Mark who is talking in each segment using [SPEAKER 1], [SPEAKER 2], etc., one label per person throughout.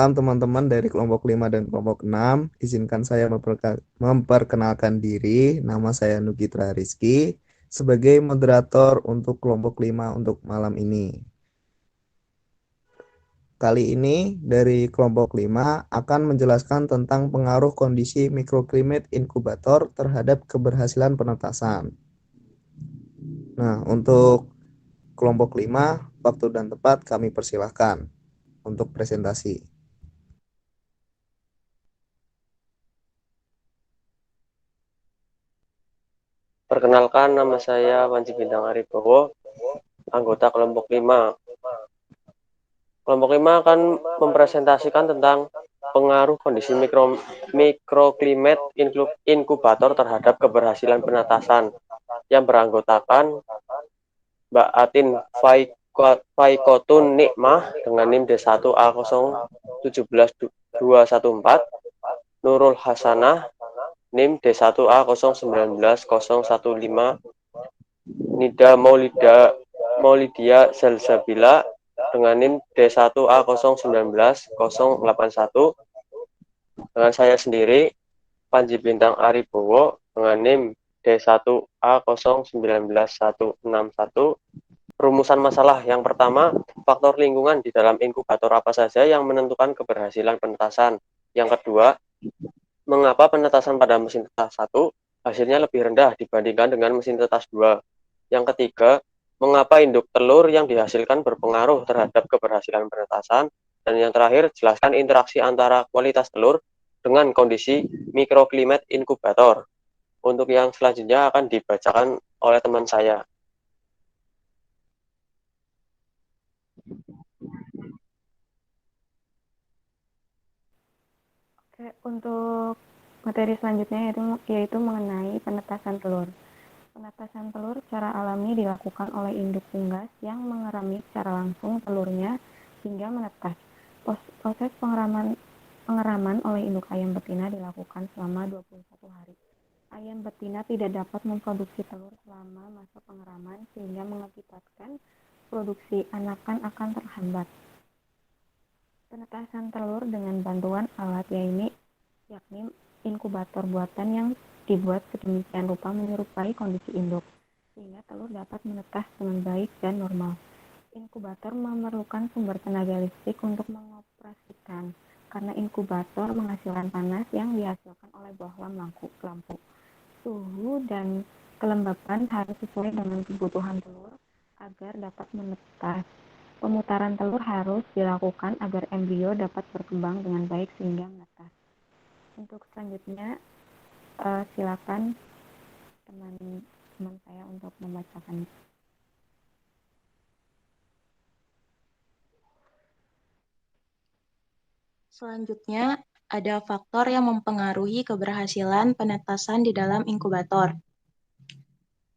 [SPEAKER 1] Salam teman-teman dari kelompok 5 dan kelompok 6. Izinkan saya memperkenalkan diri. Nama saya Nugitra Rizky sebagai moderator untuk kelompok 5 untuk malam ini. Kali ini dari kelompok 5 akan menjelaskan tentang pengaruh kondisi mikroklimat inkubator terhadap keberhasilan penetasan. Nah, untuk kelompok 5, waktu dan tempat kami persilahkan untuk presentasi.
[SPEAKER 2] Perkenalkan, nama saya Panji Bintang Aribowo, anggota kelompok 5. Kelompok 5 akan mempresentasikan tentang pengaruh kondisi mikroklimat inkubator terhadap keberhasilan penetasan yang beranggotakan Mbak Atin Faikotun Nikmah dengan NIM D1A017214, Nurul Hasanah NIM D1A019015, Nida Maulidia Salsabila dengan NIM D1A019081, dengan saya sendiri Panji Bintang Aribowo dengan NIM D1A019161. Rumusan masalah yang pertama, faktor lingkungan di dalam inkubator apa saja yang menentukan keberhasilan penetasan. Yang kedua, mengapa penetasan pada mesin tetas 1 hasilnya lebih rendah dibandingkan dengan mesin tetas 2. Yang ketiga, mengapa induk telur yang dihasilkan berpengaruh terhadap keberhasilan penetasan. Dan yang terakhir, jelaskan interaksi antara kualitas telur dengan kondisi mikroklimat inkubator. Untuk yang selanjutnya akan dibacakan oleh teman saya.
[SPEAKER 3] Oke, untuk materi selanjutnya yaitu mengenai penetasan telur. Penetasan telur secara alami dilakukan oleh induk unggas yang mengerami secara langsung telurnya hingga menetas. Proses pengeraman oleh induk ayam betina dilakukan selama 21 hari. Ayam betina tidak dapat memproduksi telur selama masa pengeraman sehingga mengakibatkan produksi anakan akan terhambat. Penetasan telur dengan bantuan alat yakni inkubator buatan yang dibuat sedemikian rupa menyerupai kondisi induk, sehingga telur dapat menetas dengan baik dan normal. Inkubator memerlukan sumber tenaga listrik untuk mengoperasikan, karena inkubator menghasilkan panas yang dihasilkan oleh bohlam lampu. Suhu dan kelembapan harus sesuai dengan kebutuhan telur agar dapat menetas. Pemutaran telur harus dilakukan agar embrio dapat berkembang dengan baik sehingga menetas. Untuk selanjutnya, silakan teman-teman saya untuk membacakan.
[SPEAKER 4] Selanjutnya, ada faktor yang mempengaruhi keberhasilan penetasan di dalam inkubator.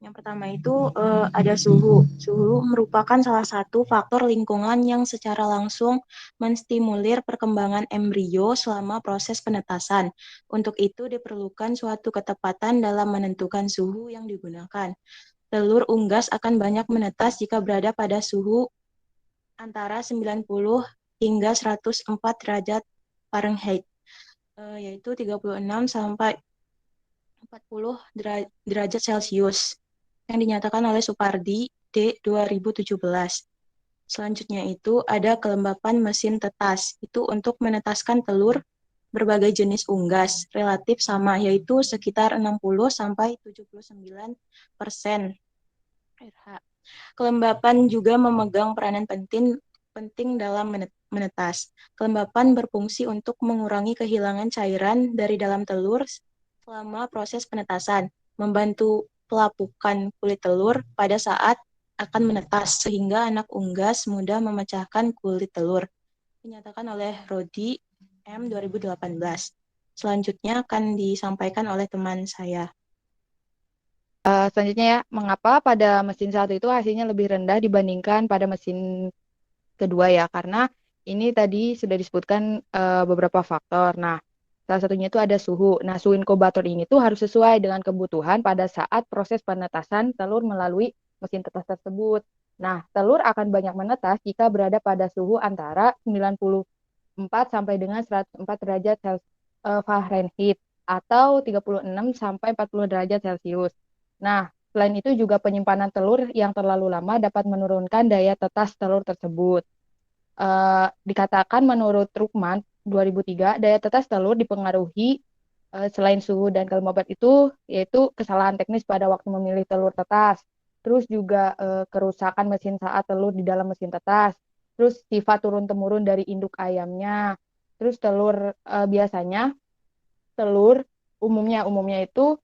[SPEAKER 4] Yang pertama itu ada suhu. Suhu merupakan salah satu faktor lingkungan yang secara langsung menstimulir perkembangan embrio selama proses penetasan. Untuk itu diperlukan suatu ketepatan dalam menentukan suhu yang digunakan. Telur unggas akan banyak menetas jika berada pada suhu antara 90 hingga 104 derajat Fahrenheit, yaitu 36 sampai 40 derajat Celcius, yang dinyatakan oleh Supardi D 2017. Selanjutnya itu ada kelembapan mesin tetas. Itu untuk menetaskan telur berbagai jenis unggas relatif sama, yaitu sekitar 60 sampai 79%. Kelembapan juga memegang peranan penting dalam menetas. Kelembapan berfungsi untuk mengurangi kehilangan cairan dari dalam telur selama proses penetasan, membantu pelapukan kulit telur pada saat akan menetas, sehingga anak unggas mudah memecahkan kulit telur. Dinyatakan oleh Rodi M 2018. Selanjutnya akan disampaikan oleh teman saya.
[SPEAKER 5] Selanjutnya ya, mengapa pada mesin satu itu hasilnya lebih rendah dibandingkan pada mesin kedua ya? Karena ini tadi sudah disebutkan beberapa faktor. Nah, salah satunya itu ada suhu. Nah, suhu inkubator ini tuh harus sesuai dengan kebutuhan pada saat proses penetasan telur melalui mesin tetas tersebut. Nah, telur akan banyak menetas jika berada pada suhu antara 90 sampai dengan 104 derajat Fahrenheit atau 36 sampai 40 derajat Celcius. Nah, selain itu juga penyimpanan telur yang terlalu lama dapat menurunkan daya tetas telur tersebut. Dikatakan menurut Rukman 2003, daya tetas telur dipengaruhi selain suhu dan kelembaban itu, yaitu kesalahan teknis pada waktu memilih telur tetas, terus juga kerusakan mesin saat telur di dalam mesin tetas, terus sifat turun-temurun dari induk ayamnya, terus telur biasanya telur umumnya itu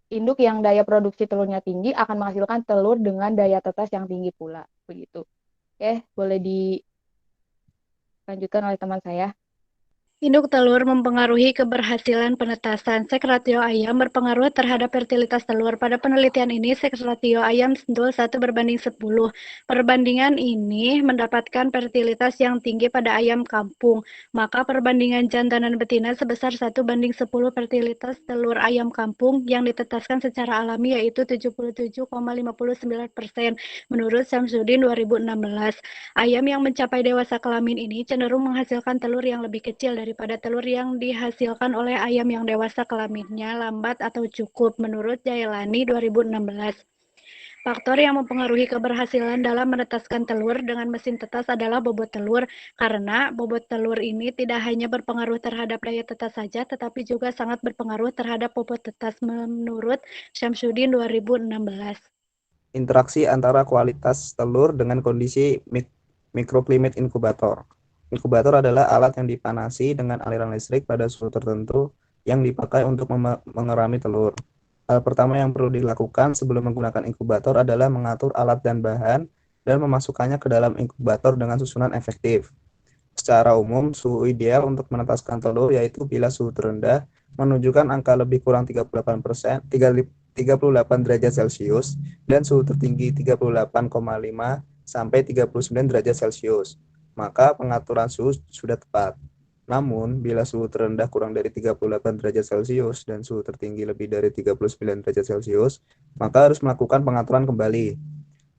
[SPEAKER 5] induk yang daya produksi telurnya tinggi akan menghasilkan telur dengan daya tetas yang tinggi pula, begitu. Oke, boleh dilanjutkan oleh teman saya.
[SPEAKER 6] Induk telur mempengaruhi keberhasilan penetasan. Seks ratio ayam berpengaruh terhadap fertilitas telur. Pada penelitian ini, seks ratio ayam sentul 1:10. Perbandingan ini mendapatkan fertilitas yang tinggi pada ayam kampung. Maka perbandingan jantan dan betina sebesar 1:10 fertilitas telur ayam kampung yang ditetaskan secara alami yaitu 77,59% menurut Samsudin 2016. Ayam yang mencapai dewasa kelamin ini cenderung menghasilkan telur yang lebih kecil daripada telur yang dihasilkan oleh ayam yang dewasa kelaminnya lambat atau cukup, menurut Jailani 2016. Faktor yang mempengaruhi keberhasilan dalam menetaskan telur dengan mesin tetas adalah bobot telur, karena bobot telur ini tidak hanya berpengaruh terhadap daya tetas saja, tetapi juga sangat berpengaruh terhadap bobot tetas, menurut Syamsuddin 2016.
[SPEAKER 1] Interaksi antara kualitas telur dengan kondisi mikroklimat inkubator. Inkubator adalah alat yang dipanasi dengan aliran listrik pada suhu tertentu yang dipakai untuk mengerami telur. Hal pertama yang perlu dilakukan sebelum menggunakan inkubator adalah mengatur alat dan bahan dan memasukkannya ke dalam inkubator dengan susunan efektif. Secara umum, suhu ideal untuk menetaskan telur yaitu bila suhu terendah menunjukkan angka lebih kurang 38%, 38 derajat Celcius dan suhu tertinggi 38,5 sampai 39 derajat Celcius. Maka pengaturan suhu sudah tepat. Namun, bila suhu terendah kurang dari 38 derajat Celcius dan suhu tertinggi lebih dari 39 derajat Celcius, maka harus melakukan pengaturan kembali.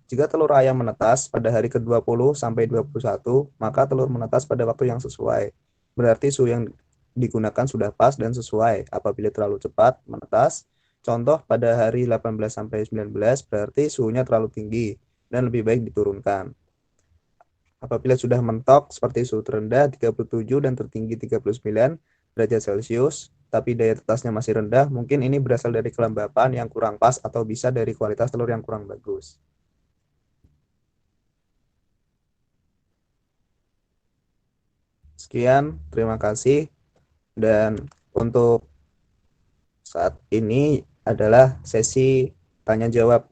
[SPEAKER 1] Jika telur ayam menetas pada hari ke-20 sampai 21, maka telur menetas pada waktu yang sesuai. Berarti suhu yang digunakan sudah pas dan sesuai. Apabila terlalu cepat menetas, contoh pada hari 18 sampai 19, berarti suhunya terlalu tinggi dan lebih baik diturunkan. Apabila sudah mentok seperti suhu terendah 37 dan tertinggi 39 derajat Celcius, tapi daya tetasnya masih rendah, mungkin ini berasal dari kelembapan yang kurang pas atau bisa dari kualitas telur yang kurang bagus. Sekian, terima kasih. Dan untuk saat ini adalah sesi tanya jawab.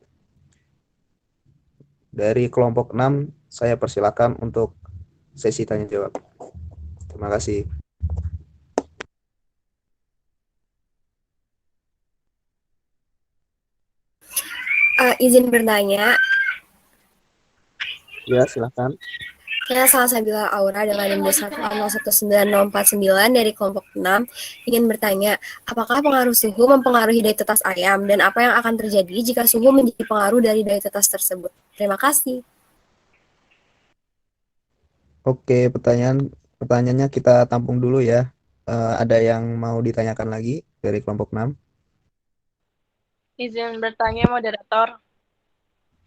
[SPEAKER 1] Dari kelompok 6, saya persilakan untuk sesi tanya jawab. Terima kasih.
[SPEAKER 7] Izin bertanya.
[SPEAKER 1] Ya, silakan.
[SPEAKER 7] Saya Salsabila Aura dengan NIM 1019049 dari kelompok 6 ingin bertanya, apakah pengaruh suhu mempengaruhi daya tetas ayam dan apa yang akan terjadi jika suhu menjadi pengaruh dari daya tetas tersebut? Terima kasih.
[SPEAKER 1] Oke, pertanyaannya kita tampung dulu ya. Ada yang mau ditanyakan lagi dari kelompok 6?
[SPEAKER 8] Izin bertanya, moderator.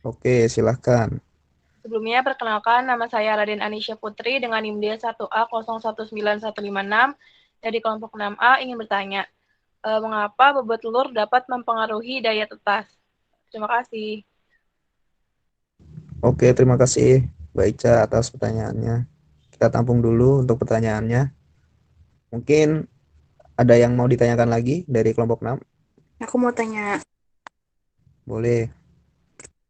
[SPEAKER 1] Oke, silahkan.
[SPEAKER 8] Sebelumnya, perkenalkan nama saya Raden Anisha Putri dengan NIM 1A019156 dari kelompok 6A ingin bertanya, mengapa bobot telur dapat mempengaruhi daya tetas? Terima kasih.
[SPEAKER 1] Oke, terima kasih Mbak Ica atas pertanyaannya. Kita tampung dulu untuk pertanyaannya. Mungkin ada yang mau ditanyakan lagi dari kelompok 6?
[SPEAKER 6] Aku mau tanya.
[SPEAKER 1] Boleh.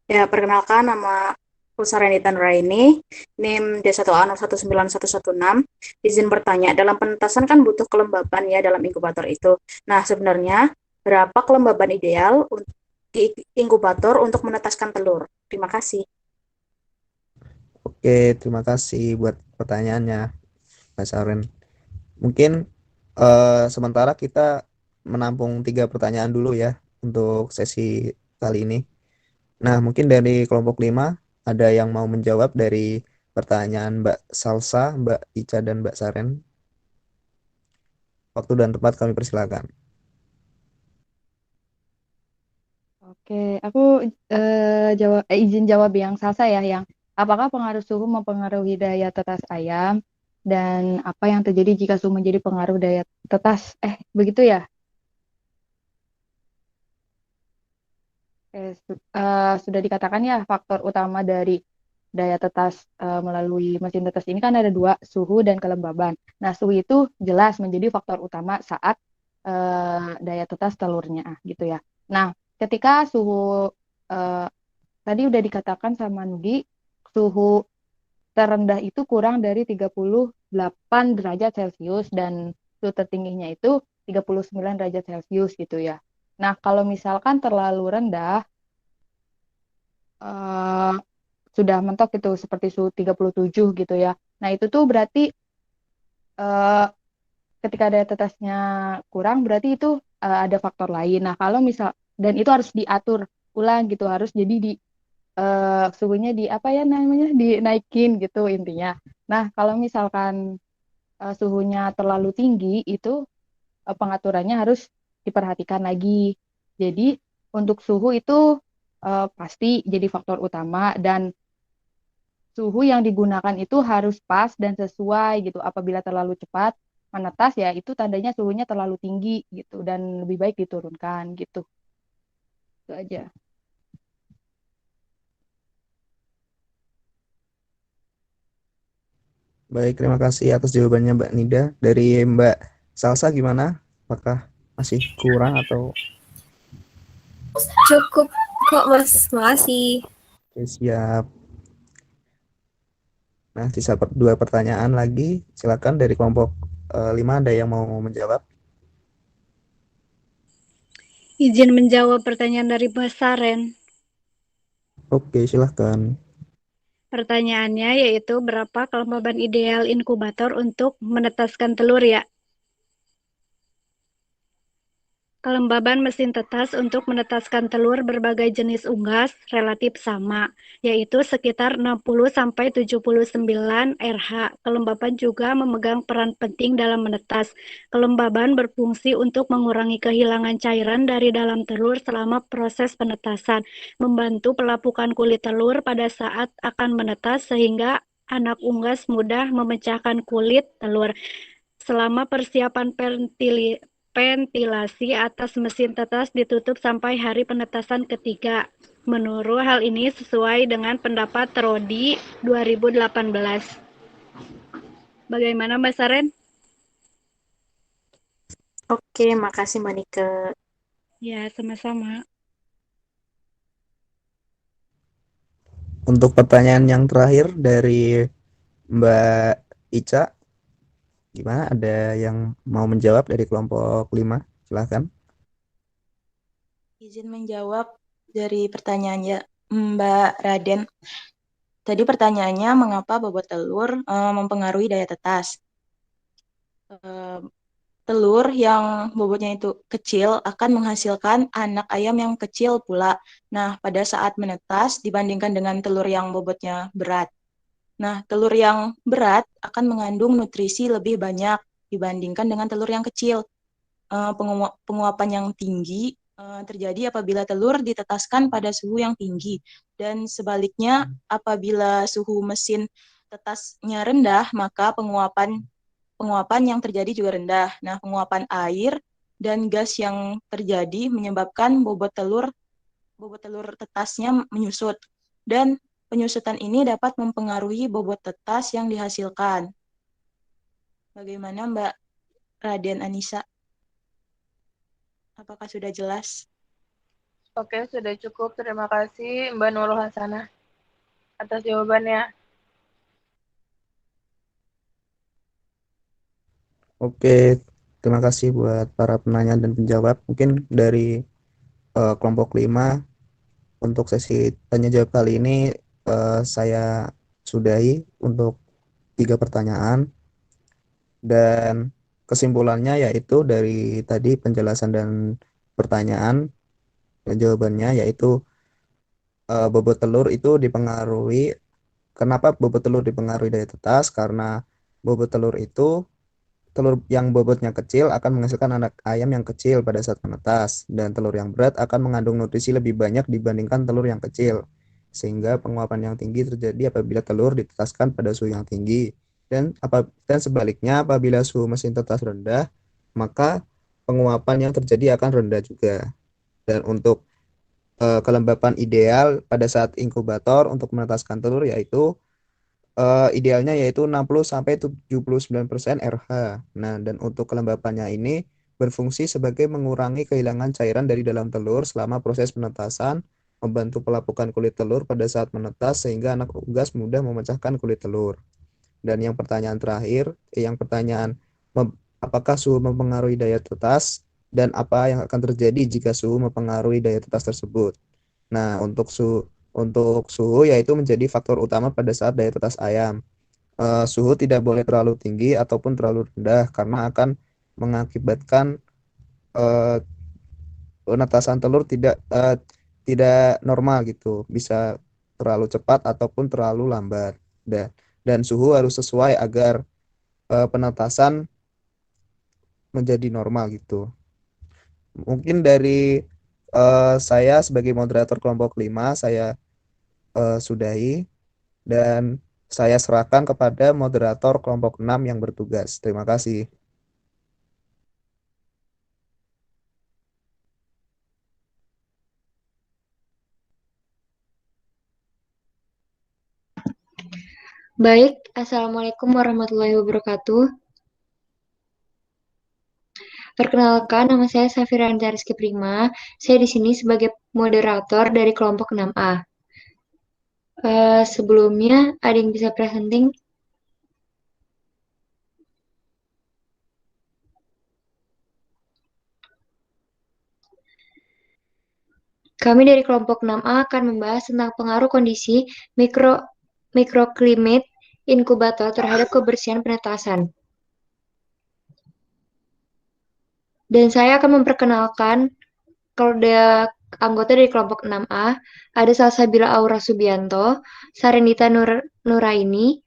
[SPEAKER 6] Ya, perkenalkan nama Sarenita Nuraini, NIM D1A019116. Izin bertanya, dalam penetasan kan butuh kelembaban ya dalam inkubator itu. Nah, sebenarnya berapa kelembaban ideal di inkubator untuk menetaskan telur? Terima kasih.
[SPEAKER 1] Oke, terima kasih buat pertanyaannya, Mbak Saren. Mungkin sementara kita menampung 3 pertanyaan dulu ya untuk sesi kali ini. Nah, mungkin dari kelompok 5 ada yang mau menjawab dari pertanyaan Mbak Salsa, Mbak Ica, dan Mbak Saren. Waktu dan tempat kami persilakan.
[SPEAKER 5] Oke, aku izin jawab yang Salsa ya, yang apakah pengaruh suhu mempengaruhi daya tetas ayam dan apa yang terjadi jika suhu menjadi pengaruh daya tetas? Begitu ya? Sudah dikatakan ya faktor utama dari daya tetas melalui mesin tetas ini kan ada dua, suhu dan kelembaban. Nah, suhu itu jelas menjadi faktor utama saat daya tetas telurnya, gitu ya. Nah, ketika suhu tadi udah dikatakan sama Nugi, suhu terendah itu kurang dari 38 derajat Celcius dan suhu tertingginya itu 39 derajat Celcius gitu ya. Nah, kalau misalkan terlalu rendah, sudah mentok gitu, seperti suhu 37 gitu ya. Nah, itu tuh berarti ketika daya tetasnya kurang, berarti itu ada faktor lain. Nah, kalau misal, dan itu harus diatur ulang gitu, harus jadi suhunya di apa ya namanya, dinaikin gitu intinya. Nah, kalau misalkan suhunya terlalu tinggi, itu pengaturannya harus diperhatikan lagi. Jadi untuk suhu itu pasti jadi faktor utama dan suhu yang digunakan itu harus pas dan sesuai gitu. Apabila terlalu cepat menetas ya itu tandanya suhunya terlalu tinggi gitu dan lebih baik diturunkan gitu. Itu aja.
[SPEAKER 1] Baik, terima kasih atas jawabannya Mbak Nida. Dari Mbak Salsa gimana? Apakah masih kurang atau?
[SPEAKER 7] Cukup kok, Mas. Makasih.
[SPEAKER 1] Oke, siap. Nah, sisa dua pertanyaan lagi. Silakan dari kelompok 5 ada yang mau menjawab?
[SPEAKER 6] Izin menjawab pertanyaan dari Mas Saren.
[SPEAKER 1] Oke, silahkan.
[SPEAKER 6] Pertanyaannya yaitu berapa kelembaban ideal inkubator untuk menetaskan telur ya? Kelembaban mesin tetas untuk menetaskan telur berbagai jenis unggas relatif sama, yaitu sekitar 60-79 RH. Kelembaban juga memegang peran penting dalam menetas. Kelembaban berfungsi untuk mengurangi kehilangan cairan dari dalam telur selama proses penetasan, membantu pelapukan kulit telur pada saat akan menetas sehingga anak unggas mudah memecahkan kulit telur. Selama persiapan ventilasi atas mesin tetas ditutup sampai hari penetasan ketiga. Menurut hal ini sesuai dengan pendapat Rodi 2018. Bagaimana Mbak Saren?
[SPEAKER 4] Oke, makasih Mbak Nike.
[SPEAKER 6] Ya, sama-sama.
[SPEAKER 1] Untuk pertanyaan yang terakhir dari Mbak Ica, gimana? Ada yang mau menjawab dari kelompok 5? Silahkan.
[SPEAKER 4] Izin menjawab dari pertanyaannya Mbak Raden. Tadi pertanyaannya mengapa bobot telur mempengaruhi daya tetas. Telur yang bobotnya itu kecil akan menghasilkan anak ayam yang kecil pula. Nah, pada saat menetas dibandingkan dengan telur yang bobotnya berat. Nah, telur yang berat akan mengandung nutrisi lebih banyak dibandingkan dengan telur yang kecil. Penguapan yang tinggi terjadi apabila telur ditetaskan pada suhu yang tinggi. Dan sebaliknya, apabila suhu mesin tetasnya rendah, maka penguapan yang terjadi juga rendah. Nah, penguapan air dan gas yang terjadi menyebabkan bobot telur tetasnya menyusut. Dan penyusutan ini dapat mempengaruhi bobot tetas yang dihasilkan. Bagaimana Mbak Raden Anissa? Apakah sudah jelas?
[SPEAKER 8] Oke, sudah cukup. Terima kasih Mbak Nurul Hasanah atas jawabannya.
[SPEAKER 1] Oke, terima kasih buat para penanya dan penjawab. Mungkin dari kelompok 5 untuk sesi tanya jawab kali ini saya sudahi untuk 3 pertanyaan, dan kesimpulannya yaitu dari tadi penjelasan dan pertanyaan dan jawabannya yaitu bobot telur itu dipengaruhi Kenapa bobot telur dipengaruhi daya tetas? Karena bobot telur itu, telur yang bobotnya kecil akan menghasilkan anak ayam yang kecil pada saat menetas, dan telur yang berat akan mengandung nutrisi lebih banyak dibandingkan telur yang kecil, sehingga penguapan yang tinggi terjadi apabila telur ditetaskan pada suhu yang tinggi. Dan sebaliknya, apabila suhu mesin tetas rendah, maka penguapan yang terjadi akan rendah juga. Dan untuk kelembapan ideal pada saat inkubator untuk menetaskan telur idealnya yaitu 60 sampai 79% RH. Nah, dan untuk kelembapannya ini berfungsi sebagai mengurangi kehilangan cairan dari dalam telur selama proses penetasan, membantu pelapukan kulit telur pada saat menetas sehingga anak unggas mudah memecahkan kulit telur. Dan yang pertanyaan terakhir, apakah suhu mempengaruhi daya tetas dan apa yang akan terjadi jika suhu mempengaruhi daya tetas tersebut? Nah, untuk suhu yaitu menjadi faktor utama pada saat daya tetas ayam. Suhu tidak boleh terlalu tinggi ataupun terlalu rendah karena akan mengakibatkan penetasan telur tidak normal gitu, bisa terlalu cepat ataupun terlalu lambat. Dan suhu harus sesuai agar penetasan menjadi normal gitu. Mungkin dari saya sebagai moderator kelompok 5 saya sudahi dan saya serahkan kepada moderator kelompok 6 yang bertugas. Terima kasih.
[SPEAKER 9] Baik, Assalamualaikum warahmatullahi wabarakatuh. Perkenalkan, nama saya Safira Anta Rizky Prima. Saya di sini sebagai moderator dari kelompok 6A. Sebelumnya, ada yang bisa presenting? Kami dari kelompok 6A akan membahas tentang pengaruh kondisi mikroklimat inkubator terhadap kebersihan penetasan. Dan saya akan memperkenalkan kalau ada anggota dari kelompok 6A, ada Salsabila Aura Subianto, Sarendita Nuraini,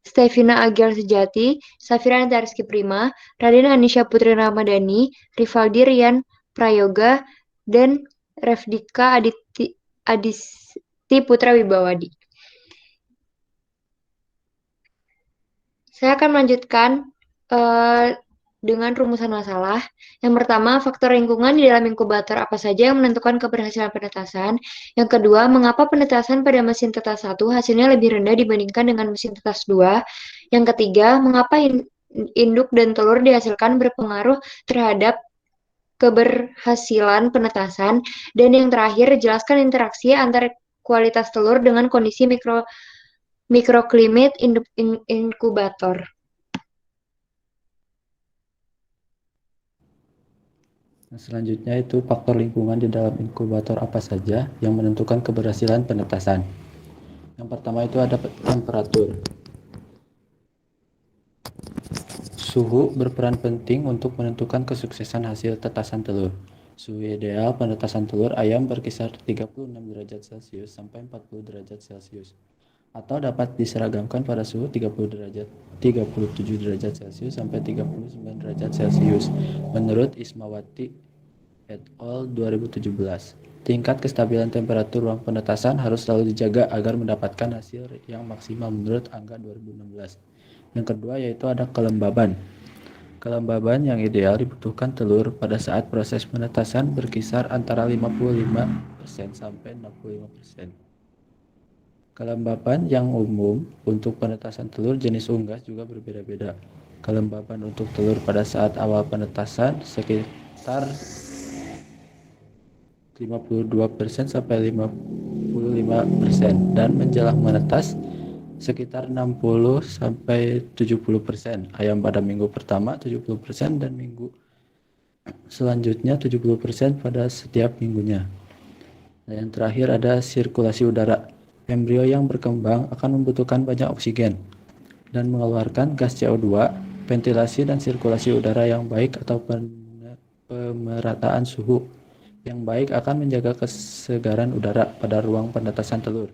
[SPEAKER 9] Stevina Agiar Sejati, Safira Anta Rizky Prima, Radina Anisha Putri Ramadhani, Rivaldi Rian Prayoga, dan Refdika Adisti Putra Wibawadi. Saya akan melanjutkan dengan rumusan masalah. Yang pertama, faktor lingkungan di dalam inkubator apa saja yang menentukan keberhasilan penetasan. Yang kedua, mengapa penetasan pada mesin tetas 1 hasilnya lebih rendah dibandingkan dengan mesin tetas 2. Yang ketiga, mengapa induk dan telur dihasilkan berpengaruh terhadap keberhasilan penetasan. Dan yang terakhir, jelaskan interaksi antara kualitas telur dengan kondisi mikroklimat inkubator.
[SPEAKER 10] Nah, selanjutnya itu faktor lingkungan di dalam inkubator apa saja yang menentukan keberhasilan penetasan. Yang pertama itu ada temperatur. Suhu berperan penting untuk menentukan kesuksesan hasil tetasan telur. Suhu ideal penetasan telur ayam berkisar 36 derajat Celcius sampai 40 derajat Celcius. Atau dapat diseragamkan pada suhu 37 derajat Celcius sampai 39 derajat Celcius menurut Ismawati et al. 2017. Tingkat kestabilan temperatur ruang penetasan harus selalu dijaga agar mendapatkan hasil yang maksimal menurut angka 2016. Yang kedua yaitu ada kelembaban. Kelembaban yang ideal dibutuhkan telur pada saat proses penetasan berkisar antara 55% sampai 65%. Kelembaban yang umum untuk penetasan telur jenis unggas juga berbeda-beda. Kelembaban untuk telur pada saat awal penetasan sekitar 52% sampai 55% dan menjelang menetas sekitar 60 sampai 70%. Ayam pada minggu pertama 70% dan minggu selanjutnya 70% pada setiap minggunya. Nah, yang terakhir ada sirkulasi udara. Embrio yang berkembang akan membutuhkan banyak oksigen dan mengeluarkan gas CO2. Ventilasi dan sirkulasi udara yang baik atau pemerataan suhu yang baik akan menjaga kesegaran udara pada ruang penetasan telur.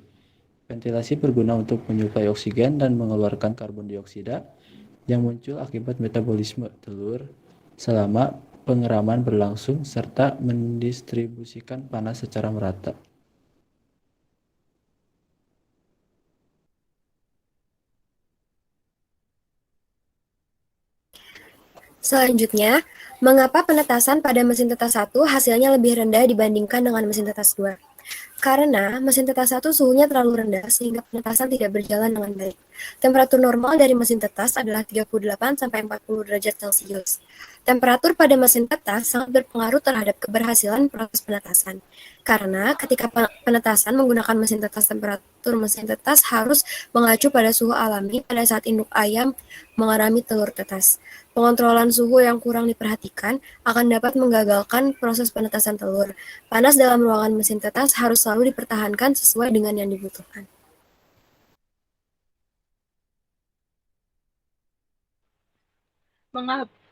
[SPEAKER 10] Ventilasi berguna untuk menyuplai oksigen dan mengeluarkan karbon dioksida yang muncul akibat metabolisme telur selama pengeraman berlangsung serta mendistribusikan panas secara merata.
[SPEAKER 7] Selanjutnya, mengapa penetasan pada mesin tetas 1 hasilnya lebih rendah dibandingkan dengan mesin tetas 2? Karena mesin tetas 1 suhunya terlalu rendah sehingga penetasan tidak berjalan dengan baik. Temperatur normal dari mesin tetas adalah 38-40 derajat Celcius. Temperatur pada mesin tetas sangat berpengaruh terhadap keberhasilan proses penetasan. Karena ketika penetasan menggunakan mesin tetas, temperatur mesin tetas harus mengacu pada suhu alami pada saat induk ayam mengerami telur tetas. Pengontrolan suhu yang kurang diperhatikan akan dapat menggagalkan proses penetasan telur. Panas dalam ruangan mesin tetas harus selalu dipertahankan sesuai dengan yang dibutuhkan.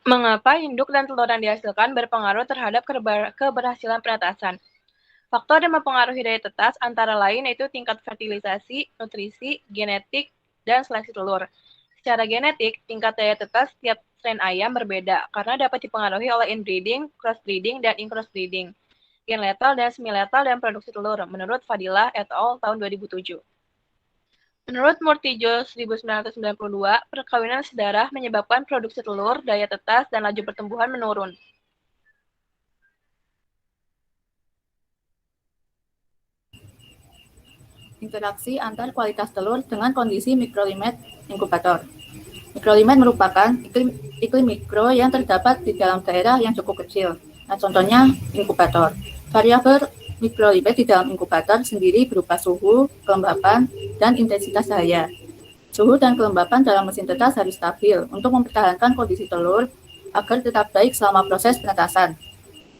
[SPEAKER 8] Mengapa induk dan telur yang dihasilkan berpengaruh terhadap keberhasilan penetasan? Faktor yang mempengaruhi daya tetas antara lain yaitu tingkat fertilisasi, nutrisi, genetik, dan seleksi telur. Secara genetik, tingkat daya tetas setiap strain ayam berbeda karena dapat dipengaruhi oleh inbreeding, crossbreeding, dan in-crossbreeding, gen letal dan semi-letal dan produksi telur, menurut Fadilah et al. Tahun 2007. Menurut Murtijo 1992, perkawinan sedarah menyebabkan produksi telur, daya tetas, dan laju pertumbuhan menurun.
[SPEAKER 11] Interaksi antar kualitas telur dengan kondisi mikroklimat inkubator. Mikroklimat merupakan iklim mikro yang terdapat di dalam daerah yang cukup kecil. Nah, contohnya inkubator. Variabel mikroklimat di dalam inkubator sendiri berupa suhu, kelembapan, dan intensitas cahaya. Suhu dan kelembapan dalam mesin tetas harus stabil untuk mempertahankan kondisi telur agar tetap baik selama proses penetasan.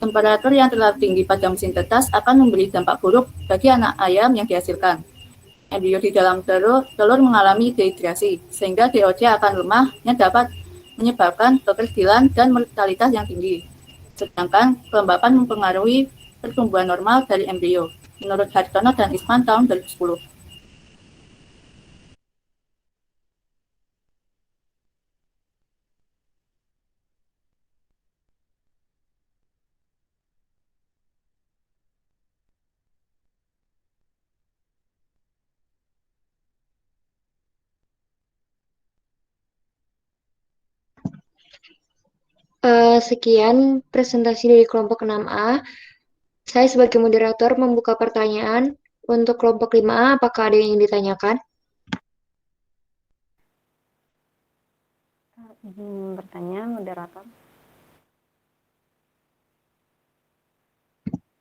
[SPEAKER 11] Temperatur yang terlalu tinggi pada mesin tetas akan memberi dampak buruk bagi anak ayam yang dihasilkan. Embrio di dalam telur mengalami dehidrasi, sehingga DOC akan lemah yang dapat menyebabkan kekecilan dan mortalitas yang tinggi. Sedangkan kelembapan mempengaruhi pertumbuhan normal dari embrio, menurut Hartono dan Isman tahun 2010.
[SPEAKER 9] Sekian presentasi dari kelompok 6A. Saya sebagai moderator membuka pertanyaan. Untuk kelompok 5A, apakah ada yang ingin ditanyakan?
[SPEAKER 3] Izin bertanya, moderator.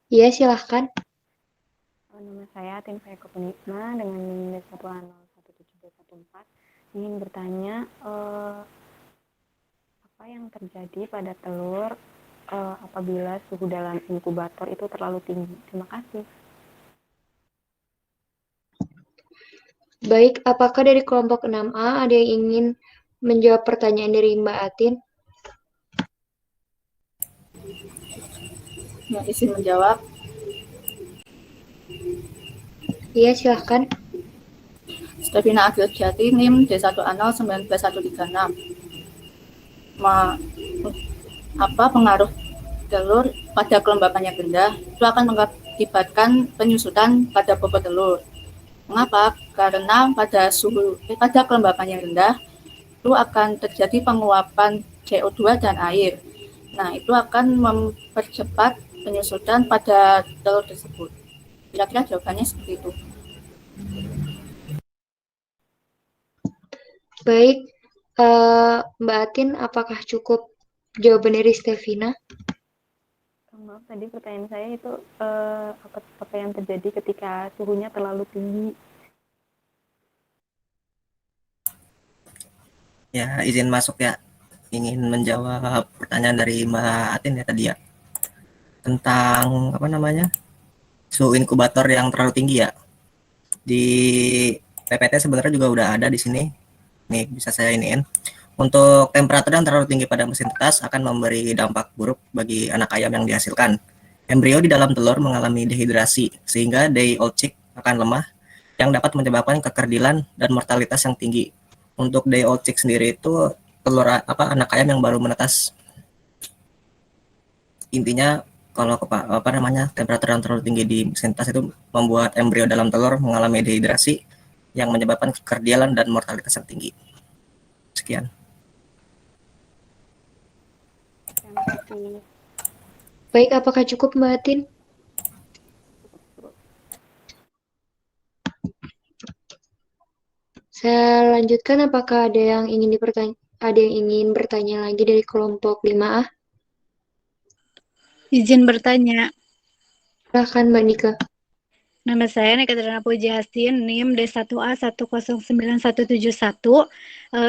[SPEAKER 9] Iya, silahkan.
[SPEAKER 3] Nama saya Tim Fekopunisma dengan NIM 1A01714. Ingin bertanya, apa yang terjadi pada telur apabila suhu dalam inkubator itu terlalu tinggi? Terima kasih.
[SPEAKER 9] Baik, apakah dari kelompok 6A ada yang ingin menjawab pertanyaan dari Mbak Atin?
[SPEAKER 11] Yang izin menjawab.
[SPEAKER 9] Iya, silahkan.
[SPEAKER 11] Stefina Agil Jati, NIM D1A0191136. Apa pengaruh telur pada kelembapan yang rendah? Itu akan mengakibatkan penyusutan pada bobot telur. Mengapa? Karena pada kelembapan yang rendah itu akan terjadi penguapan CO2 dan air. Nah, itu akan mempercepat penyusutan pada telur tersebut. Kira-kira jawabannya seperti itu.
[SPEAKER 9] Baik, Mbak Atin, apakah cukup jawaban dari Stefina?
[SPEAKER 3] Maaf, tadi pertanyaan saya itu apa yang terjadi ketika suhunya terlalu tinggi?
[SPEAKER 12] Ya, izin masuk ya. Ingin menjawab pertanyaan dari Mbak Atin ya tadi ya. Tentang suhu inkubator yang terlalu tinggi ya. Di PPT sebenarnya juga udah ada di sini. Nih, bisa saya iniin. Untuk temperatur yang terlalu tinggi pada mesin tetas akan memberi dampak buruk bagi anak ayam yang dihasilkan. Embrio di dalam telur mengalami dehidrasi, sehingga day old chick akan lemah yang dapat menyebabkan kekerdilan dan mortalitas yang tinggi. Untuk day old chick sendiri itu telur anak ayam yang baru menetas. Intinya kalau temperatur yang terlalu tinggi di mesin tetas itu membuat embrio dalam telur mengalami dehidrasi yang menyebabkan kekerdilan dan mortalitas yang tinggi. Sekian.
[SPEAKER 3] Terima kasih.
[SPEAKER 9] Baik, apakah cukup Mbak Atin? Saya lanjutkan, apakah ada yang ingin bertanya lagi dari kelompok 5A?
[SPEAKER 6] Izin bertanya.
[SPEAKER 9] Silahkan Mbak Nika.
[SPEAKER 6] Nama saya Nekatrina Puji Hastin, NIM D1A 1091171.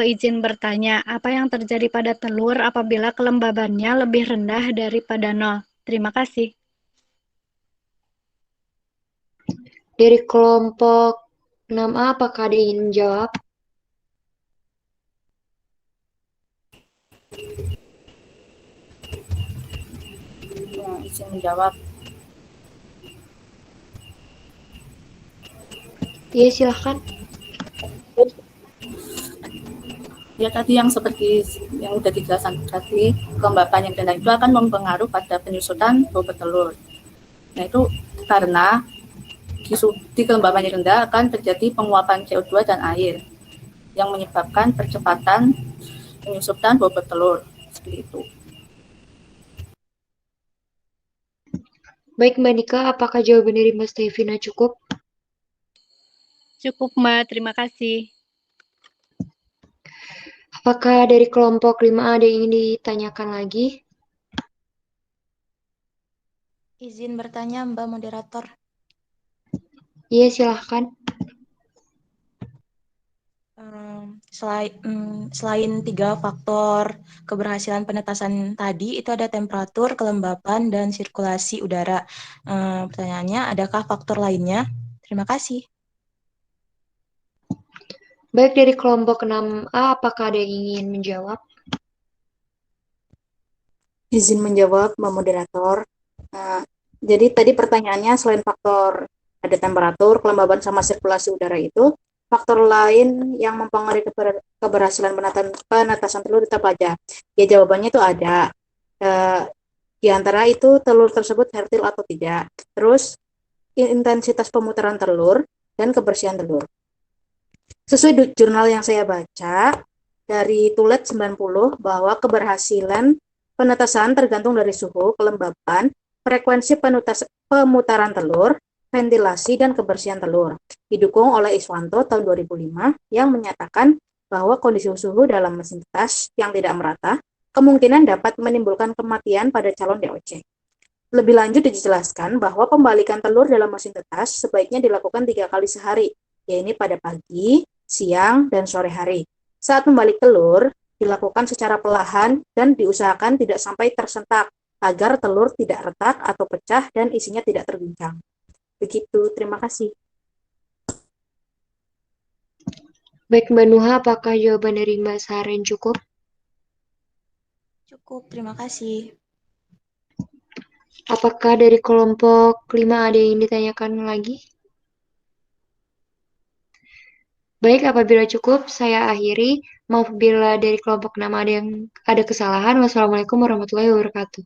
[SPEAKER 6] Izin bertanya, apa yang terjadi pada telur apabila kelembabannya lebih rendah daripada 0? Terima kasih.
[SPEAKER 9] Dari kelompok 6A, apakah ada yang ingin menjawab?
[SPEAKER 11] Izin menjawab.
[SPEAKER 9] Iya, silahkan.
[SPEAKER 11] Ya tadi yang seperti yang sudah dijelaskan tadi, kelembapan yang rendah itu akan mempengaruhi pada penyusutan bobot telur. Nah itu karena di kelembapan yang rendah akan terjadi penguapan CO2 dan air yang menyebabkan percepatan penyusutan bobot telur. Seperti itu.
[SPEAKER 9] Baik Mbak Nika, apakah jawaban dari Mbak Stevina cukup?
[SPEAKER 6] Cukup Mbak, terima kasih.
[SPEAKER 9] Apakah dari kelompok 5A ada yang ingin ditanyakan lagi?
[SPEAKER 4] Izin bertanya Mbak Moderator.
[SPEAKER 9] Iya, silahkan.
[SPEAKER 4] Selain 3 faktor keberhasilan penetasan tadi, itu ada temperatur, kelembapan, dan sirkulasi udara. Pertanyaannya, adakah faktor lainnya? Terima kasih.
[SPEAKER 9] Baik, dari kelompok 6A, apakah ada yang ingin menjawab?
[SPEAKER 13] Izin menjawab, Mbak Moderator. Jadi tadi pertanyaannya selain faktor ada temperatur, kelembaban, sama sirkulasi udara itu, faktor lain yang mempengaruhi keberhasilan penetasan telur itu apa aja? Ya jawabannya itu ada. Di antara itu telur tersebut fertil atau tidak. Terus intensitas pemutaran telur dan kebersihan telur. Sesuai jurnal yang saya baca dari Tulet 90 bahwa keberhasilan penetasan tergantung dari suhu, kelembaban, frekuensi pemutaran telur, ventilasi, dan kebersihan telur. Didukung oleh Iswanto tahun 2005 yang menyatakan bahwa kondisi suhu dalam mesin tetas yang tidak merata kemungkinan dapat menimbulkan kematian pada calon DOC. Lebih lanjut dijelaskan bahwa pembalikan telur dalam mesin tetas sebaiknya dilakukan 3 kali sehari, yaitu pada pagi, siang, dan sore hari. Saat membalik telur, dilakukan secara perlahan dan diusahakan tidak sampai tersentak agar telur tidak retak atau pecah dan isinya tidak terguncang. Begitu, terima kasih.
[SPEAKER 9] Baik Mbak Nuha, apakah jawaban dari Mbak Saren cukup?
[SPEAKER 4] Cukup, terima kasih.
[SPEAKER 9] Apakah dari kelompok 5 ada yang ditanyakan lagi? Baik, apabila cukup, saya akhiri. Maaf bila dari kelompok 6 ada kesalahan. Wassalamualaikum warahmatullahi wabarakatuh.